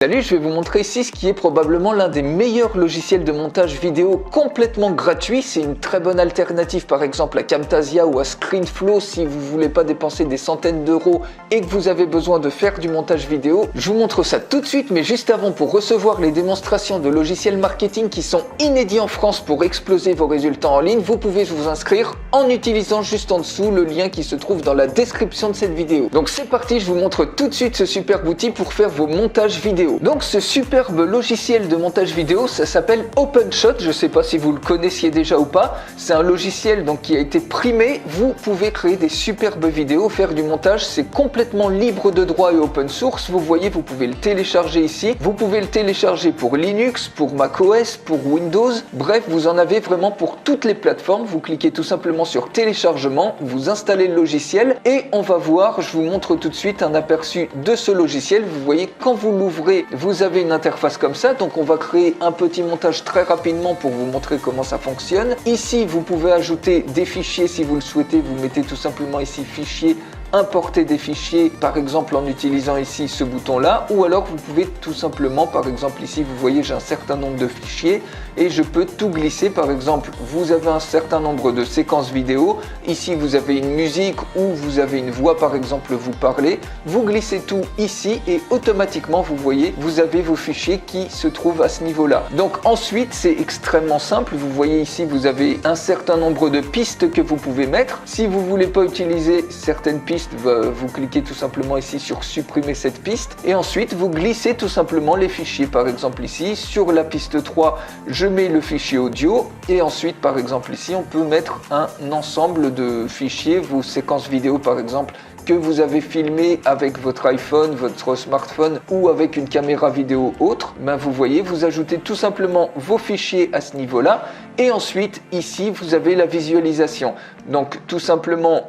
Salut, je vais vous montrer ici ce qui est probablement l'un des meilleurs logiciels de montage vidéo complètement gratuit. C'est une très bonne alternative par exemple à Camtasia ou à ScreenFlow si vous ne voulez pas dépenser des centaines d'euros et que vous avez besoin de faire du montage vidéo. Je vous montre ça tout de suite, mais juste avant, pour recevoir les démonstrations de logiciels marketing qui sont inédits en France pour exploser vos résultats en ligne, vous pouvez vous inscrire en utilisant juste en dessous le lien qui se trouve dans la description de cette vidéo. Donc c'est parti, je vous montre tout de suite ce superbe outil pour faire vos montages vidéo. Donc ce superbe logiciel de montage vidéo, ça s'appelle OpenShot. Je ne sais pas si vous le connaissiez déjà ou pas. C'est un logiciel donc qui a été primé. Vous pouvez créer des superbes vidéos, faire du montage. C'est complètement libre de droit et open source. Vous voyez, vous pouvez le télécharger ici. Vous pouvez le télécharger pour Linux, pour macOS, pour Windows. Bref, vous en avez vraiment pour toutes les plateformes. Vous cliquez tout simplement sur téléchargement, vous installez le logiciel et on va voir, je vous montre tout de suite un aperçu de ce logiciel. Vous voyez, quand vous l'ouvrez, vous avez une interface comme ça, donc on va créer un petit montage très rapidement pour vous montrer comment ça fonctionne. Ici, vous pouvez ajouter des fichiers si vous le souhaitez, vous mettez tout simplement ici fichier, importer des fichiers par exemple en utilisant ici ce bouton là, ou alors vous pouvez tout simplement, par exemple ici vous voyez j'ai un certain nombre de fichiers et je peux tout glisser. Par exemple vous avez un certain nombre de séquences vidéo, ici vous avez une musique ou vous avez une voix, par exemple vous parlez, vous glissez tout ici et automatiquement vous voyez vous avez vos fichiers qui se trouvent à ce niveau là. Donc ensuite c'est extrêmement simple, vous voyez ici vous avez un certain nombre de pistes que vous pouvez mettre. Si vous voulez pas utiliser certaines pistes, vous cliquez tout simplement ici sur supprimer cette piste et ensuite vous glissez tout simplement les fichiers. Par exemple ici sur la piste 3 je mets le fichier audio et ensuite par exemple ici on peut mettre un ensemble de fichiers, vos séquences vidéo par exemple que vous avez filmé avec votre iPhone, votre smartphone ou avec une caméra vidéo autre. Vous voyez, vous ajoutez tout simplement vos fichiers à ce niveau là et ensuite ici vous avez la visualisation. Donc tout simplement,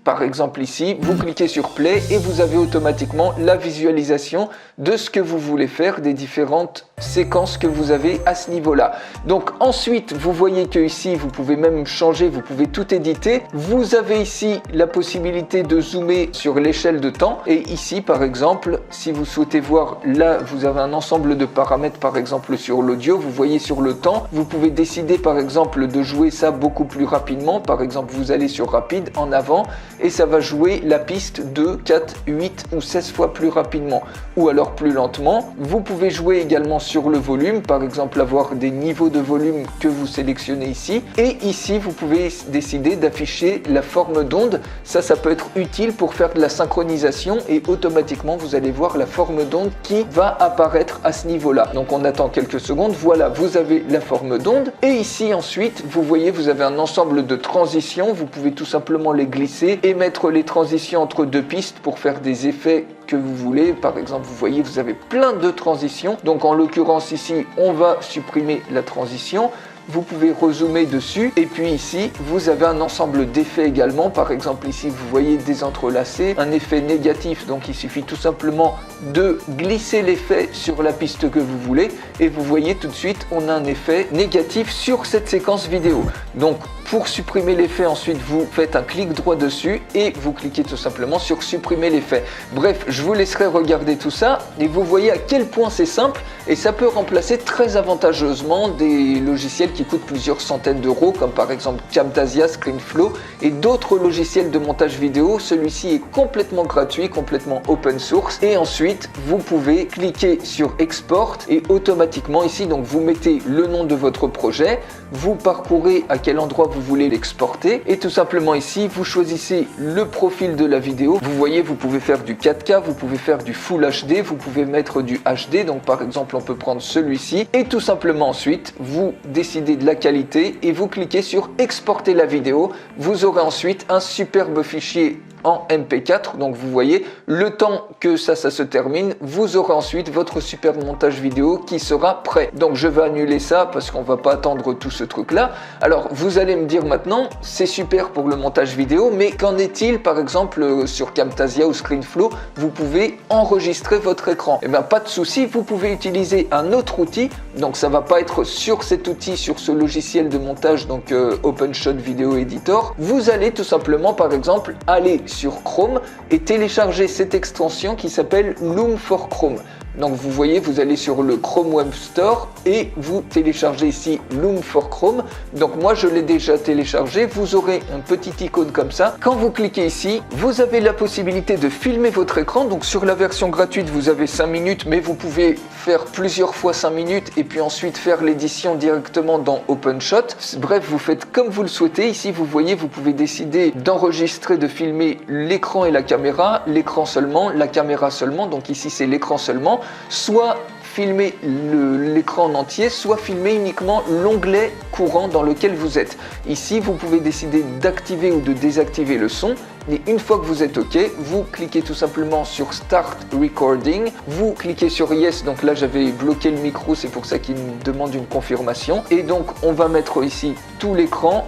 par exemple ici, vous cliquez sur Play et vous avez automatiquement la visualisation de ce que vous voulez faire, des différentes séquences que vous avez à ce niveau-là. Donc ensuite, vous voyez que ici, vous pouvez même changer, vous pouvez tout éditer. Vous avez ici la possibilité de zoomer sur l'échelle de temps. Et ici, par exemple, si vous souhaitez voir, là, vous avez un ensemble de paramètres, par exemple sur l'audio. Vous voyez sur le temps, vous pouvez décider, par exemple, de jouer ça beaucoup plus rapidement. Par exemple, vous allez sur rapide, en avant, et ça va jouer la piste 2, 4, 8 ou 16 fois plus rapidement ou alors plus lentement. Vous pouvez jouer également sur le volume, par exemple avoir des niveaux de volume que vous sélectionnez ici, et ici vous pouvez décider d'afficher la forme d'onde. Ça peut être utile pour faire de la synchronisation et automatiquement vous allez voir la forme d'onde qui va apparaître à ce niveau là. Donc on attend quelques secondes, voilà, vous avez la forme d'onde et ici ensuite vous voyez vous avez un ensemble de transitions. Vous pouvez tout simplement les glisser et mettre les transitions entre deux pistes pour faire des effets que vous voulez. Par exemple, vous voyez, vous avez plein de transitions. Donc en l'occurrence ici, on va supprimer la transition. Vous pouvez rezoomer dessus et puis ici vous avez un ensemble d'effets également. Par exemple ici vous voyez des entrelacés, un effet négatif, donc il suffit tout simplement de glisser l'effet sur la piste que vous voulez et vous voyez tout de suite on a un effet négatif sur cette séquence vidéo. Donc pour supprimer l'effet, ensuite vous faites un clic droit dessus et vous cliquez tout simplement sur supprimer l'effet. Bref, je vous laisserai regarder tout ça et vous voyez à quel point c'est simple et ça peut remplacer très avantageusement des logiciels qui coûtent plusieurs centaines d'euros comme par exemple Camtasia, ScreenFlow et d'autres logiciels de montage vidéo. Celui-ci est complètement gratuit, complètement open source et ensuite vous pouvez cliquer sur Export et automatiquement ici donc vous mettez le nom de votre projet, vous parcourez à quel endroit vous voulez l'exporter et tout simplement ici vous choisissez le profil de la vidéo. Vous voyez vous pouvez faire du 4K, vous pouvez faire du Full HD, vous pouvez mettre du HD, donc par exemple on peut prendre celui-ci et tout simplement ensuite vous décidez de la qualité et vous cliquez sur exporter la vidéo. Vous aurez ensuite un superbe fichier en MP4, donc vous voyez le temps que ça se termine, vous aurez ensuite votre super montage vidéo qui sera prêt. Donc je vais annuler ça parce qu'on va pas attendre tout ce truc là. Alors vous allez me dire maintenant c'est super pour le montage vidéo, mais qu'en est-il par exemple sur Camtasia ou ScreenFlow, vous pouvez enregistrer votre écran? Et bien pas de souci, vous pouvez utiliser un autre outil, donc ça va pas être sur cet outil, sur ce logiciel de montage, donc OpenShot Video Editor. Vous allez tout simplement par exemple aller sur Chrome et télécharger cette extension qui s'appelle Loom for Chrome. Donc vous voyez, vous allez sur le Chrome Web Store et vous téléchargez ici Loom for Chrome. Donc moi je l'ai déjà téléchargé, vous aurez un petit icône comme ça. Quand vous cliquez ici, vous avez la possibilité de filmer votre écran. Donc sur la version gratuite, vous avez 5 minutes, mais vous pouvez faire plusieurs fois 5 minutes et puis ensuite faire l'édition directement dans OpenShot. Bref, vous faites comme vous le souhaitez. Ici, vous voyez, vous pouvez décider d'enregistrer, de filmer l'écran et la caméra, l'écran seulement, la caméra seulement. Donc ici, c'est l'écran seulement. Soit filmer l'écran en entier, soit filmer uniquement l'onglet courant dans lequel vous êtes. Ici, vous pouvez décider d'activer ou de désactiver le son. Et une fois que vous êtes OK, vous cliquez tout simplement sur Start Recording. Vous cliquez sur Yes. Donc là, j'avais bloqué le micro, c'est pour ça qu'il me demande une confirmation. Et donc, on va mettre ici tout l'écran.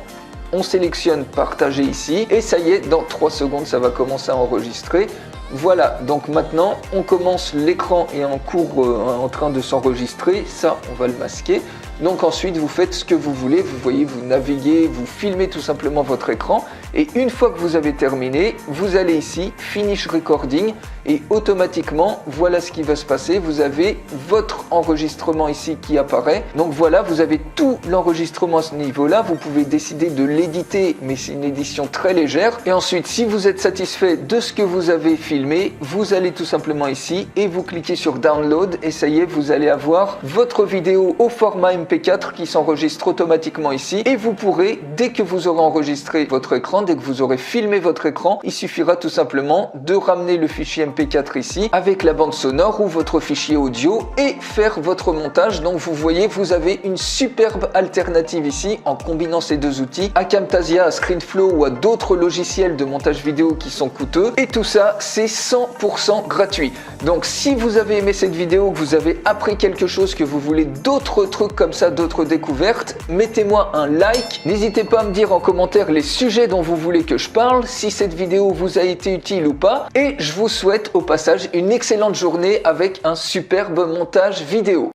On sélectionne Partager ici. Et ça y est, dans 3 secondes, ça va commencer à enregistrer. Voilà, donc maintenant on commence, l'écran est en cours, en train de s'enregistrer, ça on va le masquer. Donc ensuite vous faites ce que vous voulez, vous voyez, vous naviguez, vous filmez tout simplement votre écran et une fois que vous avez terminé, vous allez ici, Finish Recording et automatiquement, voilà ce qui va se passer, vous avez votre enregistrement ici qui apparaît. Donc voilà, vous avez tout l'enregistrement à ce niveau-là, vous pouvez décider de l'éditer, mais c'est une édition très légère. Et ensuite, si vous êtes satisfait de ce que vous avez filmé, vous allez tout simplement ici et vous cliquez sur Download et ça y est, vous allez avoir votre vidéo au format MP4 qui s'enregistre automatiquement ici et vous pourrez, dès que vous aurez enregistré votre écran, dès que vous aurez filmé votre écran, il suffira tout simplement de ramener le fichier MP4 ici avec la bande sonore ou votre fichier audio et faire votre montage. Donc vous voyez, vous avez une superbe alternative ici en combinant ces deux outils, à Camtasia, à ScreenFlow ou à d'autres logiciels de montage vidéo qui sont coûteux, et tout ça c'est 100% gratuit. Donc si vous avez aimé cette vidéo, que vous avez appris quelque chose, que vous voulez d'autres trucs comme ça, d'autres découvertes, mettez-moi un like. N'hésitez pas à me dire en commentaire les sujets dont vous voulez que je parle, si cette vidéo vous a été utile ou pas, et je vous souhaite au passage une excellente journée avec un superbe montage vidéo.